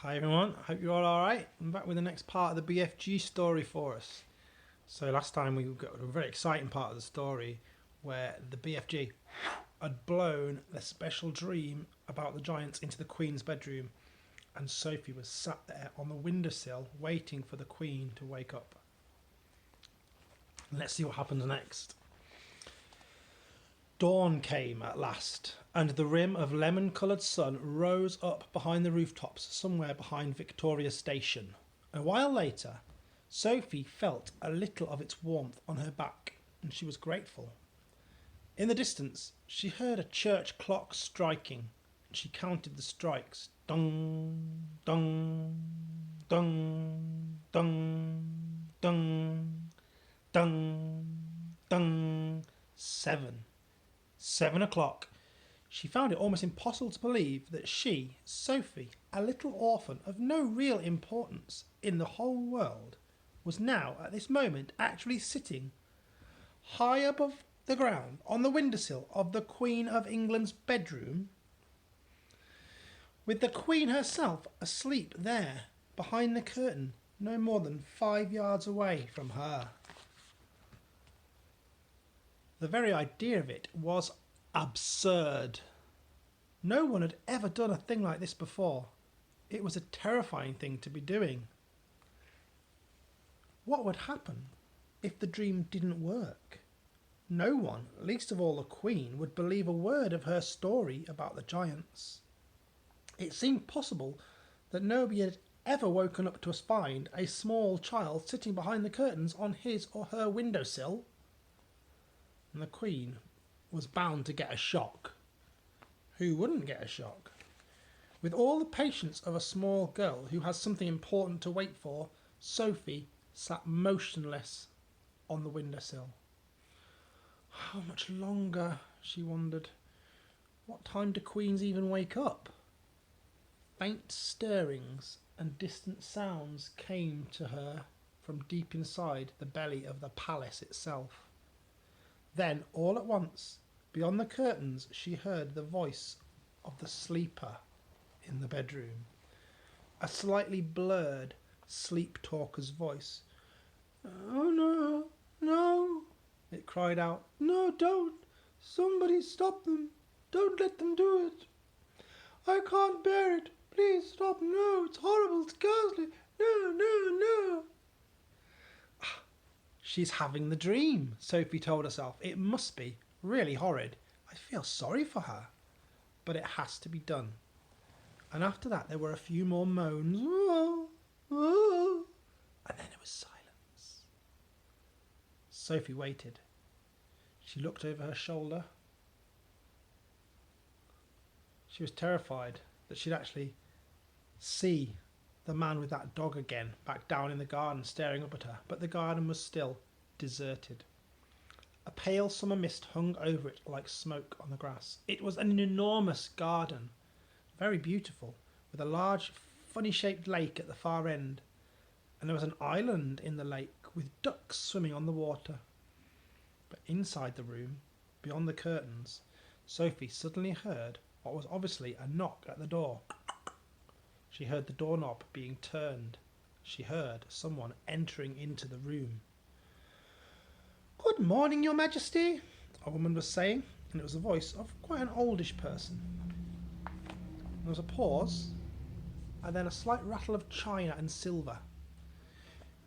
Hi everyone, hope you're all alright. I'm back with the next part of the BFG story for us. So last time we got a very exciting part of the story where the BFG had blown their special dream about the giants into the Queen's bedroom, and Sophie was sat there on the windowsill waiting for the Queen to wake up. Let's see what happens next. Dawn came at last, and the rim of lemon-coloured sun rose up behind the rooftops somewhere behind Victoria Station. A while later, Sophie felt a little of its warmth on her back, and she was grateful. In the distance, she heard a church clock striking, and she counted the strikes. Dung, dung, dung, dung, dung, dung, dung. 7 o'clock. She found it almost impossible to believe that she, Sophie, a little orphan of no real importance in the whole world, was now, at this moment, actually sitting high above the ground on the windowsill of the Queen of England's bedroom, with the Queen herself asleep there behind the curtain, no more than 5 yards away from her. The very idea of it was absurd. No one had ever done a thing like this before. It was a terrifying thing to be doing. What would happen if the dream didn't work? No one, least of all the Queen, would believe a word of her story about the giants. It seemed possible that nobody had ever woken up to find a small child sitting behind the curtains on his or her windowsill. And the Queen was bound to get a shock. Who wouldn't get a shock? With all the patience of a small girl who has something important to wait for, Sophie sat motionless on the windowsill. How much longer, she wondered. What time do queens even wake up? Faint stirrings and distant sounds came to her from deep inside the belly of the palace itself. Then, all at once, beyond the curtains, she heard the voice of the sleeper in the bedroom. A slightly blurred sleep talker's voice. "Oh no, no," it cried out. "No, don't. Somebody stop them. Don't let them do it. I can't bear it. Please stop. No, it's horrible. It's ghastly. No, no, no." She's having the dream, Sophie told herself. It must be really horrid. I feel sorry for her. But it has to be done. And after that there were a few more moans. Oh, oh. And then there was silence. Sophie waited. She looked over her shoulder. She was terrified that she'd actually see the man with that dog again, back down in the garden, staring up at her. But the garden was still deserted. A pale summer mist hung over it like smoke on the grass. It was an enormous garden, very beautiful, with a large, funny-shaped lake at the far end. And there was an island in the lake with ducks swimming on the water. But inside the room, beyond the curtains, Sophie suddenly heard what was obviously a knock at the door. She heard the doorknob being turned. She heard someone entering into the room. "Good morning, Your Majesty," a woman was saying, and it was the voice of quite an oldish person. There was a pause, and then a slight rattle of china and silver.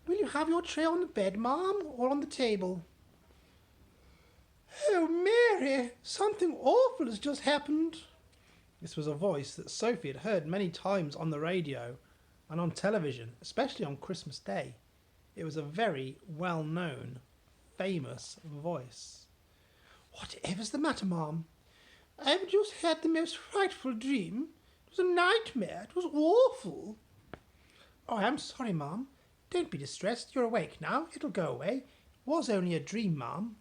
"Will you have your tray on the bed, ma'am, or on the table?" "Oh, Mary, something awful has just happened." This was a voice that Sophie had heard many times on the radio and on television, especially on Christmas Day. It was a very well-known, famous voice. "Whatever's the matter, ma'am?" "I've just had the most frightful dream. It was a nightmare. It was awful." "Oh, I'm sorry, ma'am. Don't be distressed. You're awake now. It'll go away. It was only a dream, ma'am."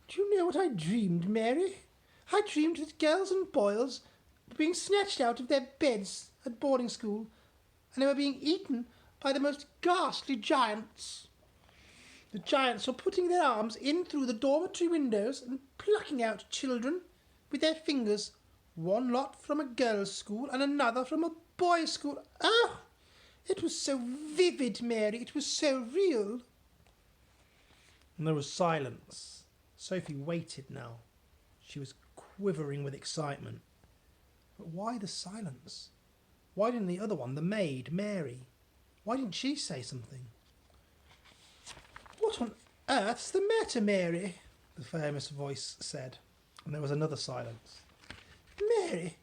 "Do you know what I dreamed, Mary? I dreamed that girls and boys were being snatched out of their beds at boarding school, and they were being eaten by the most ghastly giants. The giants were putting their arms in through the dormitory windows and plucking out children with their fingers One lot from a girls' school and another from a boys' school. Oh, it was so vivid, Mary. It was so real. And there was silence. Sophie waited now. She was quivering with excitement. But why the silence? Why didn't the other one, the maid, Mary, why didn't she say something? What on earth's the matter, Mary? The famous voice said. And there was another silence. Mary,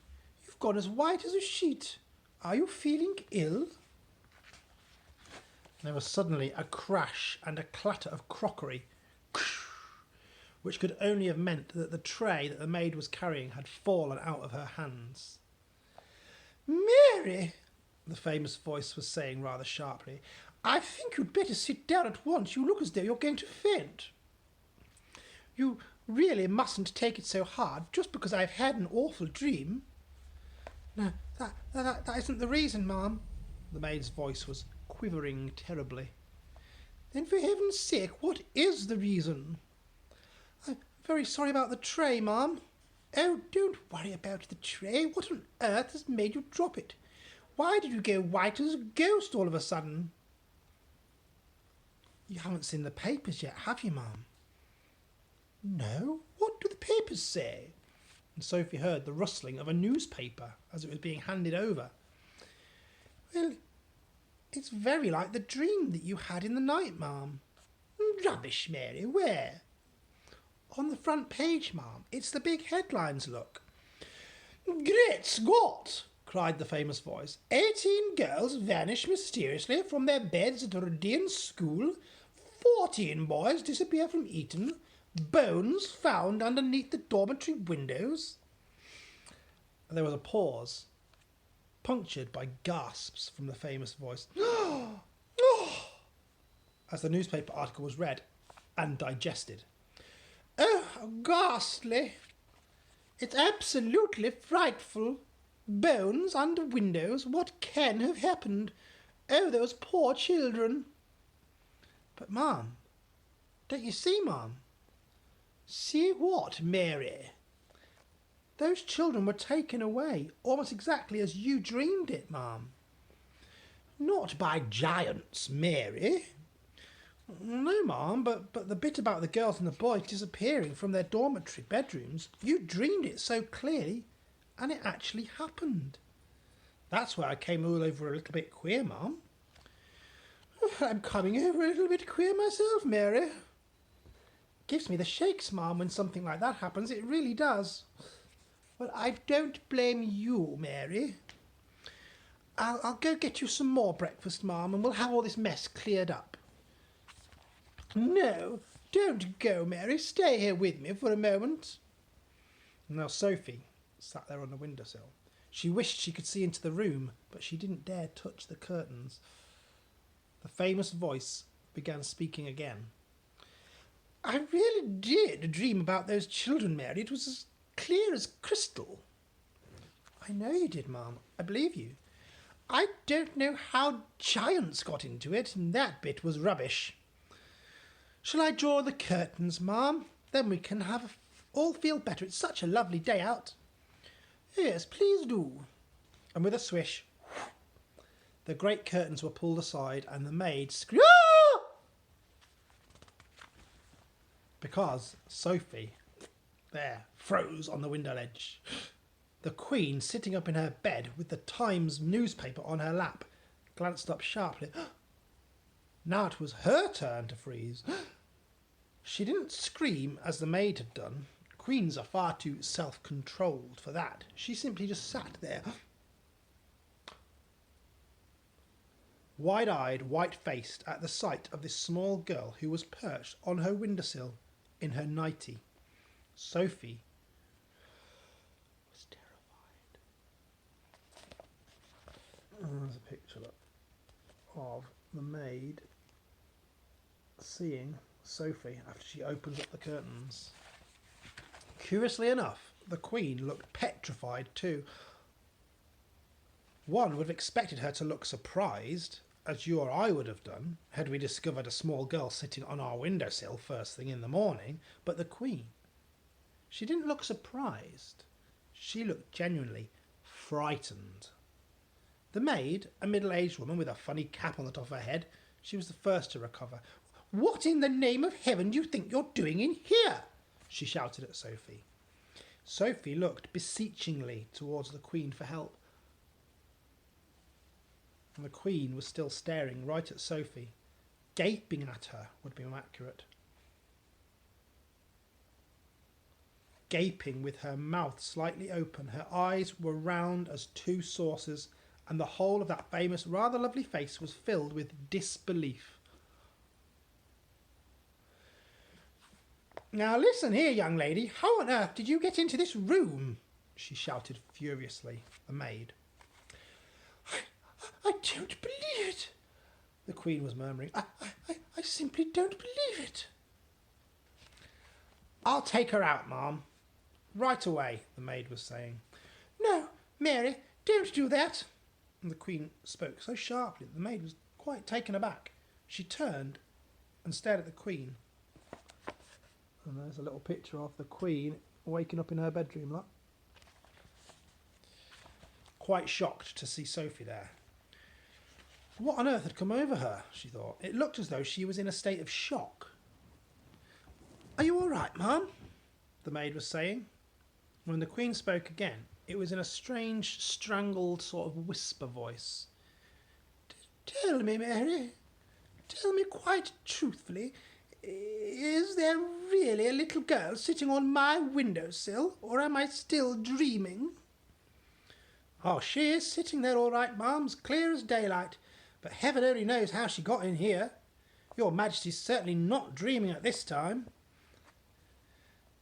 you've gone as white as a sheet. Are you feeling ill? There was suddenly a crash and a clatter of crockery, which could only have meant that the tray that the maid was carrying had fallen out of her hands. Mary, the famous voice was saying rather sharply, I think you'd better sit down at once. You look as though you're going to faint. You really mustn't take it so hard just because I've had an awful dream. No, that isn't the reason, ma'am. The maid's voice was quivering terribly. Then for heaven's sake, what is the reason? I'm very sorry about the tray, ma'am. Oh, don't worry about the tray. What on earth has made you drop it? Why did you go white as a ghost all of a sudden? You haven't seen the papers yet, have you, ma'am? No? What do the papers say? And Sophie heard the rustling of a newspaper as it was being handed over. Well, it's very like the dream that you had in the night, ma'am. Rubbish, Mary. Where? On the front page, ma'am. It's the big headlines, look. Great Scott! Cried the famous voice. 18 girls vanish mysteriously from their beds at Rudean School. 14 boys disappear from Eton. Bones found underneath the dormitory windows. There was a pause, punctured by gasps from the famous voice. As the newspaper article was read and digested. Oh, ghastly. It's absolutely frightful. Bones under windows. What can have happened? Oh, those poor children. But, ma'am, don't you see, ma'am? See what, Mary? Those children were taken away almost exactly as you dreamed it, ma'am. Not by giants, Mary. No, ma'am, but the bit about the girls and the boys disappearing from their dormitory bedrooms, you dreamed it so clearly, and it actually happened. That's why I came all over a little bit queer, ma'am. I'm coming over a little bit queer myself, Mary. Gives me the shakes, ma'am, when something like that happens. It really does. But I don't blame you, Mary. I'll go get you some more breakfast, ma'am, and we'll have all this mess cleared up. No, don't go, Mary. Stay here with me for a moment. Now Sophie sat there on the windowsill. She wished she could see into the room, but she didn't dare touch the curtains. The famous voice began speaking again. I really did dream about those children, Mary. It was as clear as crystal. I know you did, ma'am. I believe you. I don't know how giants got into it, and that bit was rubbish. Shall I draw the curtains, ma'am? Then we can all feel better. It's such a lovely day out. Yes, please do. And with a swish, the great curtains were pulled aside, and the maid screamed, "Ah!" Because Sophie, there, froze on the window ledge. The Queen, sitting up in her bed with the Times newspaper on her lap, glanced up sharply. Now it was her turn to freeze. She didn't scream as the maid had done. Queens are far too self-controlled for that. She simply just sat there, wide-eyed, white-faced at the sight of this small girl who was perched on her windowsill in her nightie. Sophie was terrified. There's a picture of the maid seeing Sophie after she opens up the curtains. Curiously enough, the Queen looked petrified too. One would have expected her to look surprised, as you or I would have done, had we discovered a small girl sitting on our windowsill first thing in the morning, but the Queen, she didn't look surprised. She looked genuinely frightened. The maid, a middle-aged woman with a funny cap on the top of her head, she was the first to recover. "What in the name of heaven do you think you're doing in here?" she shouted at Sophie. Sophie looked beseechingly towards the Queen for help. And the Queen was still staring right at Sophie. Gaping at her would be more accurate. Gaping with her mouth slightly open, her eyes were round as two saucers, and the whole of that famous, rather lovely face was filled with disbelief. "Now listen here, young lady, how on earth did you get into this room?" she shouted furiously, the maid. I don't believe it," the Queen was murmuring. I simply don't believe it." "I'll take her out, ma'am. Right away," the maid was saying. "No, Mary, don't do that." And the Queen spoke so sharply that the maid was quite taken aback. She turned and stared at the Queen. And there's a little picture of the Queen waking up in her bedroom, look. Quite shocked to see Sophie there. What on earth had come over her, she thought. It looked as though she was in a state of shock. "Are you all right, ma'am?" the maid was saying. When the Queen spoke again, it was in a strange, strangled sort of whisper voice. "Tell me, Mary, tell me quite truthfully, is there really a little girl sitting on my windowsill, or am I still dreaming?" "Oh, she is sitting there all right, ma'am, as clear as daylight, but heaven only knows how she got in here. Your Majesty's certainly not dreaming at this time."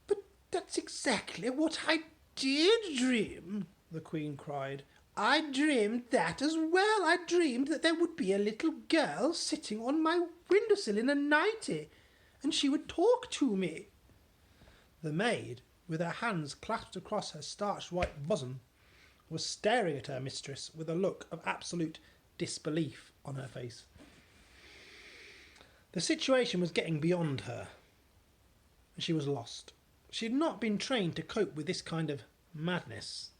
"But that's exactly what I did dream," the Queen cried. "I dreamed that as well. I dreamed that there would be a little girl sitting on my windowsill in a nightie, and she would talk to me." The maid, with her hands clasped across her starched white bosom, was staring at her mistress with a look of absolute disbelief on her face. The situation was getting beyond her, and she was lost. She had not been trained to cope with this kind of madness.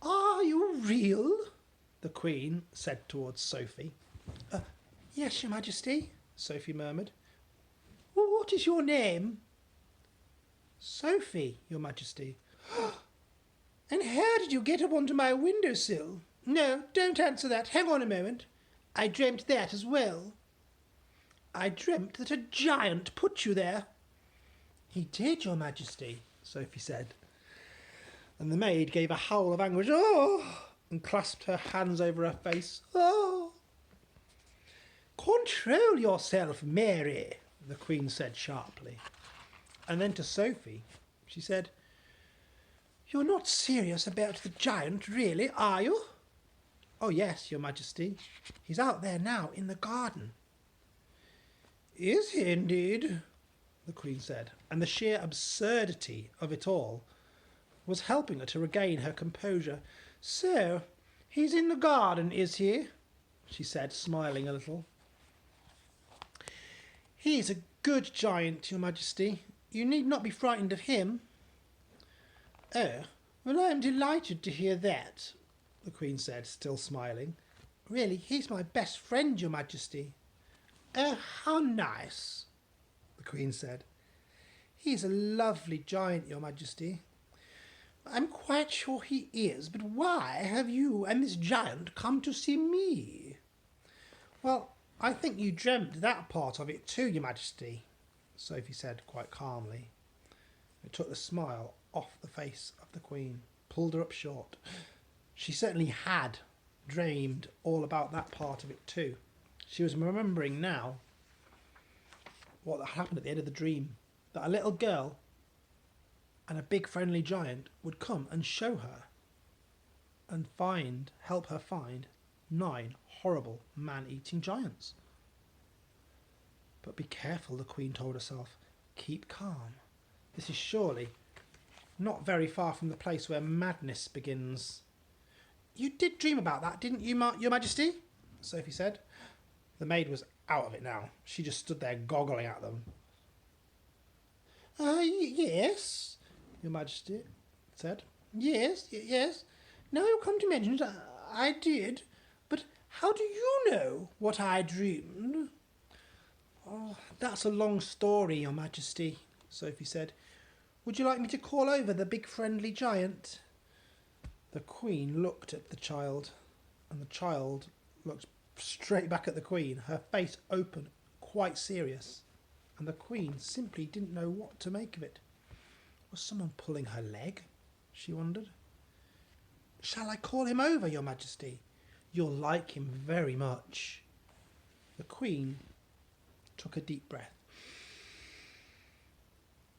"Are you real?" the Queen said towards Sophie. "Yes, Your Majesty," Sophie murmured. "What is your name?" "Sophie, Your Majesty." "And how did you get up onto my windowsill?" "No, don't answer that. Hang on a moment. I dreamt that as well." "I dreamt that a giant put you there." "He did, Your Majesty," Sophie said. And the maid gave a howl of anguish, "Oh!" and clasped her hands over her face. "Oh!" "Control yourself, Mary," the Queen said sharply. And then to Sophie, she said, "You're not serious about the giant, really, are you?" "Oh, yes, Your Majesty. He's out there now in the garden." "Is he indeed?" the Queen said, and the sheer absurdity of it all was helping her to regain her composure. "So, he's in the garden, is he?" she said, smiling a little. "He's a good giant, Your Majesty. You need not be frightened of him." "Oh, well, I am delighted to hear that," the Queen said, still smiling. "Really, he's my best friend, Your Majesty." "Oh, how nice," the Queen said. "He's a lovely giant, Your Majesty." "I'm quite sure he is, but why have you and this giant come to see me?" "Well, I think you dreamt that part of it too, Your Majesty," Sophie said quite calmly. It took the smile off the face of the Queen, pulled her up short. She certainly had dreamed all about that part of it too. She was remembering now what happened at the end of the dream, that a little girl and a big friendly giant would come and show her and help her find 9 horrible man-eating giants. But be careful, the Queen told herself. Keep calm. This is surely not very far from the place where madness begins. "You did dream about that, didn't you, Your Majesty?" Sophie said. The maid was out of it now. She just stood there goggling at them. Yes," Your Majesty said. Yes, yes. Now you come to mention it, I did. But how do you know what I dreamed? Oh, that's a long story, Your Majesty, Sophie said. Would you like me to call over the big friendly giant? The Queen looked at the child, and the child looked straight back at the Queen, her face open, quite serious, and the Queen simply didn't know what to make of it. Was someone pulling her leg? She wondered. Shall I call him over, Your Majesty? You'll like him very much. The Queen took a deep breath.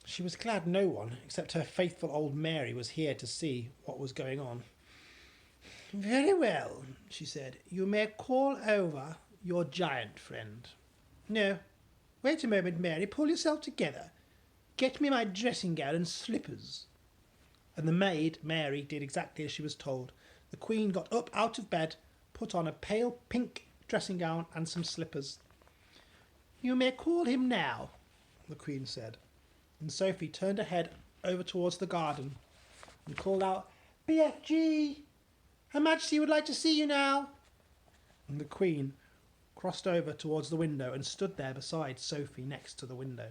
She was glad no one, except her faithful old Mary, was here to see what was going on. Very well, she said. You may call over your giant friend. No, wait a moment, Mary. Pull yourself together. Get me my dressing gown and slippers. And the maid, Mary, did exactly as she was told. The Queen got up out of bed, put on a pale pink dressing gown and some slippers. You may call him now, the Queen said. And Sophie turned her head over towards the garden and called out, BFG, Her Majesty would like to see you now. And the Queen crossed over towards the window and stood there beside Sophie next to the window.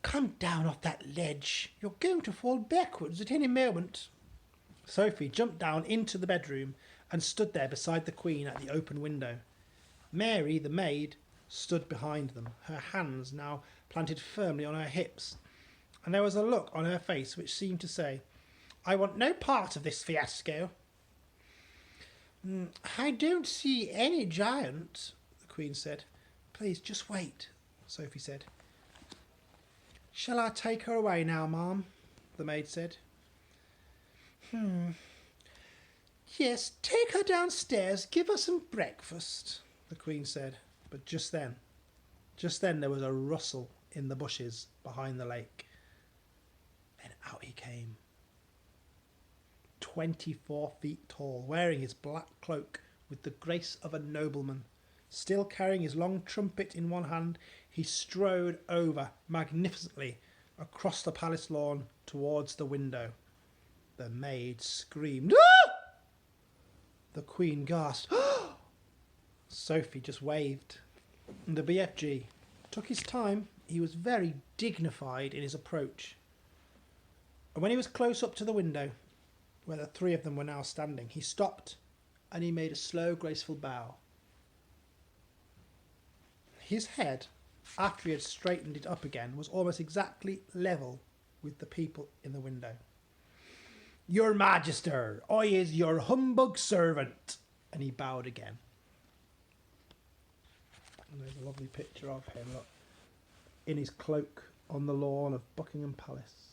Come down off that ledge. You're going to fall backwards at any moment. Sophie jumped down into the bedroom and stood there beside the Queen at the open window. Mary, the maid, stood behind them, her hands now planted firmly on her hips, and there was a look on her face which seemed to say, I want no part of this fiasco. I don't see any giant, the Queen said. Please, just wait, Sophie said. Shall I take her away now, ma'am? The maid said. Yes, take her downstairs, give her some breakfast, the Queen said. But just then there was a rustle in the bushes behind the lake. Then out he came. 24 feet tall, wearing his black cloak with the grace of a nobleman. Still carrying his long trumpet in one hand, he strode over magnificently across the palace lawn towards the window. The maid screamed, "Ah!" The Queen gasped, "Ah!" Sophie just waved. And the BFG took his time. He was very dignified in his approach. And when he was close up to the window, where the three of them were now standing, he stopped and he made a slow, graceful bow. His head, after he had straightened it up again, was almost exactly level with the people in the window. Your Majesty, I is your humbug servant. And he bowed again. And there's a lovely picture of him, look, in his cloak on the lawn of Buckingham Palace.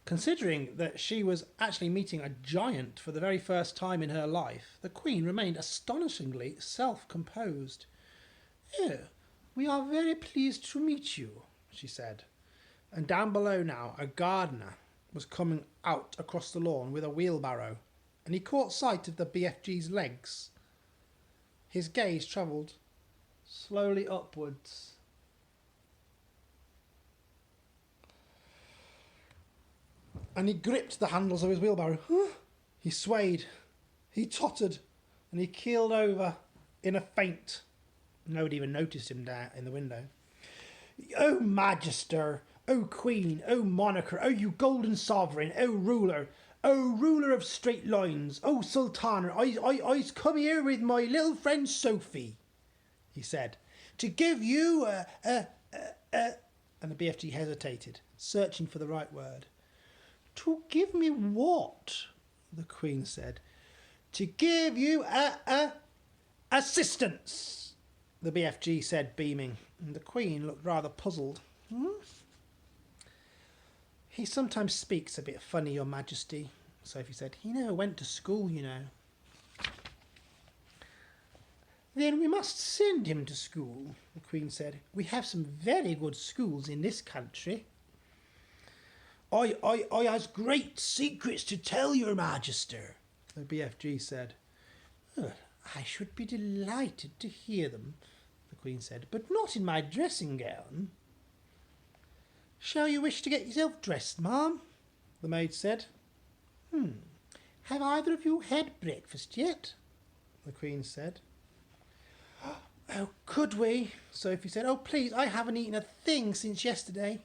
Considering that she was actually meeting a giant for the very first time in her life, the Queen remained astonishingly self-composed. Oh, we are very pleased to meet you, she said. And down below now, a gardener was coming out across the lawn with a wheelbarrow, and he caught sight of the BFG's legs. His gaze travelled slowly upwards. And he gripped the handles of his wheelbarrow. He swayed, he tottered, and he keeled over in a faint. Nobody even noticed him there in the window. Oh, Magister, oh, Queen, oh, Monarcher, oh, you golden sovereign, oh, ruler of straight lines, oh, Sultana, I's come here with my little friend Sophie, he said, to give you and the BFG hesitated, searching for the right word. To give me what? The Queen said. To give you assistance, the BFG said, beaming. And the Queen looked rather puzzled. He sometimes speaks a bit funny, Your Majesty, Sophie said. He never went to school, you know. Then we must send him to school, the Queen said. We have some very good schools in this country. I has great secrets to tell, Your Majesty, the BFG said. Oh, I should be delighted to hear them, the Queen said, but not in my dressing gown. Shall you wish to get yourself dressed, ma'am? The maid said. Have either of you had breakfast yet? The Queen said. Oh, could we? Sophie said. Oh, please, I haven't eaten a thing since yesterday.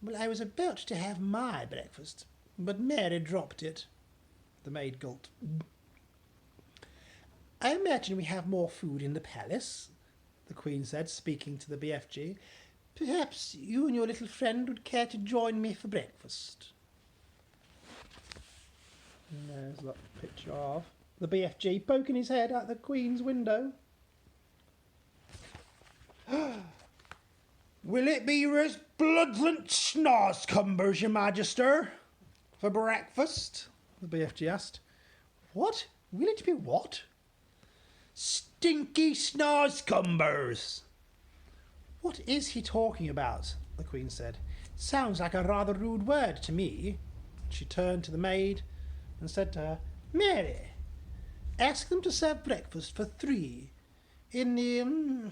Well, I was about to have my breakfast, but Mary dropped it. The maid gulped. I imagine we have more food in the palace, the Queen said, speaking to the BFG. Perhaps you and your little friend would care to join me for breakfast. And there's that picture of the BFG poking his head out the Queen's window. Will it be resplendent snozzcumbers, your Magister, for breakfast? The BFG asked. What? Will it be what? Stinky snozzcumbers. What is he talking about? The Queen said. Sounds like a rather rude word to me. She turned to the maid and said to her, Mary, ask them to serve breakfast for 3 in the...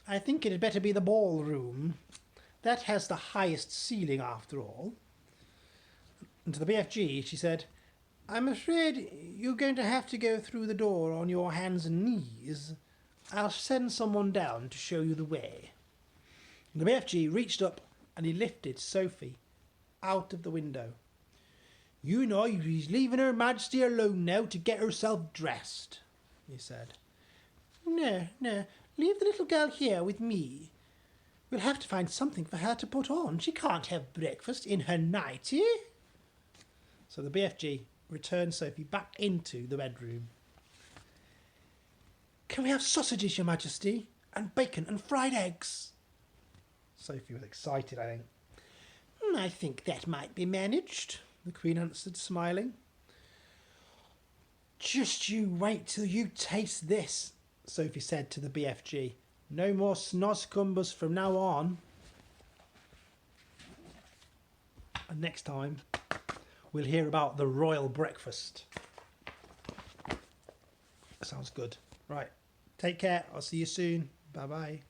I think it had better be the ballroom. That has the highest ceiling after all. And to the BFG she said, I'm afraid you're going to have to go through the door on your hands and knees. I'll send someone down to show you the way. And the BFG reached up and he lifted Sophie out of the window. You know he's leaving Her Majesty alone now to get herself dressed, he said. No, leave the little girl here with me. We'll have to find something for her to put on. She can't have breakfast in her nightie. So the BFG returned Sophie back into the bedroom. Can we have sausages, Your Majesty? And bacon and fried eggs? Sophie was excited, I think. I think that might be managed, the Queen answered, smiling. Just you wait till you taste this, Sophie said to the BFG. No more snozzcumbers from now on. And next time, we'll hear about the royal breakfast. Sounds good. Right. Take care. I'll see you soon. Bye-bye.